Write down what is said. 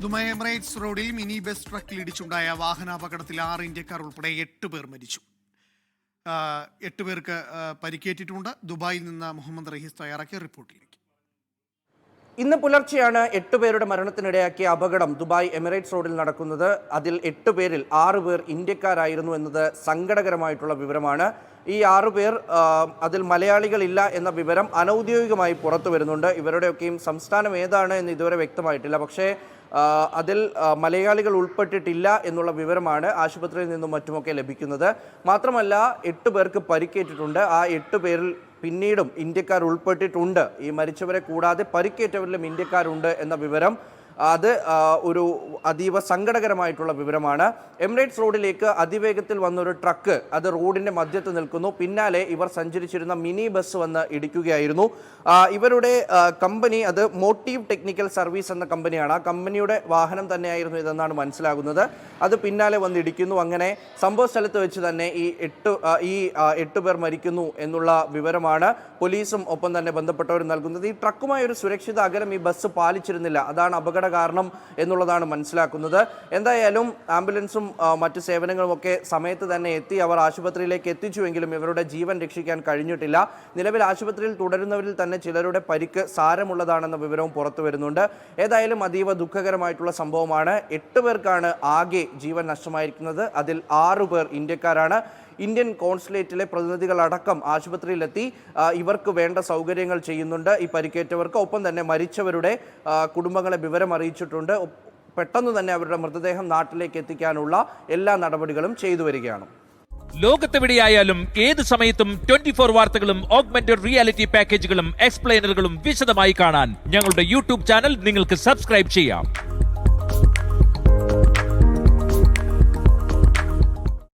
Dubai Emirates റോഡിൽ mini bus ട്രക്കിലിടിച്ചുണ്ടായ വാഹനാപകടത്തിൽ 6 ഇന്ത്യക്കാർ ഉൾപ്പെടെ 8 പേർ മരിച്ചു. 8 പേർക്ക് പരിക്കേറ്റിട്ടുണ്ട്. ദുബായിൽ നിന്ന് മുഹമ്മദ് റഹീസ് തയ്യാറാക്കിയ റിപ്പോർട്ടിലേക്ക്. ഇന്ന് പുലർച്ചെയാണ് 8 പേരുടെ മരണത്തിനിടയാക്കിയ അപകടം ദുബായ് എമിറേറ്റ്സ് റോഡിൽ നടക്കുന്നത്. അതിൽ 8 പേരിൽ 6 പേർ ഇന്ത്യക്കാരായിരുന്നു എന്നത് സങ്കടകരമായിട്ടുള്ള വിവരമാണ്. ഈ 6 പേർ അതിൽ മലയാളികളില്ല എന്ന വിവരം അനൗദ്യോഗികമായി പുറത്തു വരുന്നുണ്ട്. ഇവരുടെയൊക്കെയും സംസ്ഥാനം ഏതാണ് എന്ന് ഇതുവരെ വ്യക്തമായിട്ടില്ല. പക്ഷേ അതിൽ മലയാളികൾ ഉൾപ്പെട്ടിട്ടില്ല എന്നുള്ള വിവരമാണ് ആശുപത്രിയിൽ നിന്നും മറ്റുമൊക്കെ ലഭിക്കുന്നത്. മാത്രമല്ല 8 പേർക്ക് പരിക്കേറ്റിട്ടുണ്ട്. ആ 8 പേരിൽ പിന്നീടും ഇന്ത്യക്കാർ ഉൾപ്പെട്ടിട്ടുണ്ട്. ഈ മരിച്ചവരെ കൂടാതെ പരിക്കേറ്റവരിലും ഇന്ത്യക്കാരുണ്ട് എന്ന വിവരം അത് ഒരു അതീവ സങ്കടകരമായിട്ടുള്ള വിവരമാണ്. എമിറേറ്റ്സ് റോഡിലേക്ക് അതിവേഗത്തിൽ വന്നൊരു ട്രക്ക് അത് റോഡിൻ്റെ മധ്യത്ത് നിൽക്കുന്നു. പിന്നാലെ ഇവർ സഞ്ചരിച്ചിരുന്ന മിനി ബസ് വന്ന് ഇടിക്കുകയായിരുന്നു. ഇവരുടെ കമ്പനി അത് മോട്ടീവ് ടെക്നിക്കൽ സർവീസ് എന്ന കമ്പനിയാണ്. ആ കമ്പനിയുടെ വാഹനം തന്നെയായിരുന്നു ഇതെന്നാണ് മനസ്സിലാകുന്നത്. അത് പിന്നാലെ വന്ന് ഇടിക്കുന്നു. അങ്ങനെ സംഭവ സ്ഥലത്ത് വെച്ച് തന്നെ ഈ 8 പേർ മരിക്കുന്നു എന്നുള്ള വിവരമാണ് പോലീസും ഒപ്പം തന്നെ ബന്ധപ്പെട്ടവരും നൽകുന്നത്. ഈ ട്രക്കുമായി ഒരു സുരക്ഷിത അകലം ഈ ബസ് പാലിച്ചിരുന്നില്ല. അതാണ് അപകട കാരണം എന്നുള്ളതാണ് മനസ്സിലാക്കുന്നത്. എന്തായാലും ആംബുലൻസും മറ്റ് സേവനങ്ങളും ഒക്കെ സമയത്ത് തന്നെ എത്തി അവർ ആശുപത്രിയിലേക്ക് എത്തിച്ചുവെങ്കിലും ഇവരുടെ ജീവൻ രക്ഷിക്കാൻ കഴിഞ്ഞിട്ടില്ല. നിലവിൽ ആശുപത്രിയിൽ തുടരുന്നവരിൽ തന്നെ ചിലരുടെ പരിക്ക് സാരമുള്ളതാണെന്ന വിവരവും പുറത്തു വരുന്നുണ്ട്. ഏതായാലും അതീവ ദുഃഖകരമായിട്ടുള്ള സംഭവമാണ്. 8 പേർക്കാണ് ആകെ ജീവൻ നഷ്ടമായിരിക്കുന്നത്. അതിൽ 6 പേർ ഇന്ത്യക്കാരാണ്. ഇന്ത്യൻ കോൺസുലേറ്റിലെ പ്രതിനിധികളടക്കം ആശുപത്രിയിലെത്തി ഇവർക്ക് വേണ്ട സൗകര്യങ്ങൾ ചെയ്യുന്നുണ്ട്. ഈ പരിക്കേറ്റവർക്ക് ഒപ്പം തന്നെ മരിച്ചവരുടെ കുടുംബങ്ങളെ വിവരം അറിയിച്ചിട്ടുണ്ട്. പെട്ടെന്ന് തന്നെ അവരുടെ മൃതദേഹം നാട്ടിലേക്ക് എത്തിക്കാനുള്ള എല്ലാ നടപടികളും ചെയ്തു വരികയാണ്. ലോകത്തെവിടെയായാലും ഏത് സമയത്തും 24 വാർത്തകളും ഓഗ്മെന്റഡ് റിയാലിറ്റി പാക്കേജുകളും എക്സ്പ്ലെയിനറുകളും വിശദമായി കാണാൻ ഞങ്ങളുടെ യൂട്യൂബ് ചാനൽ നിങ്ങൾക്ക് സബ്സ്ക്രൈബ് ചെയ്യാം.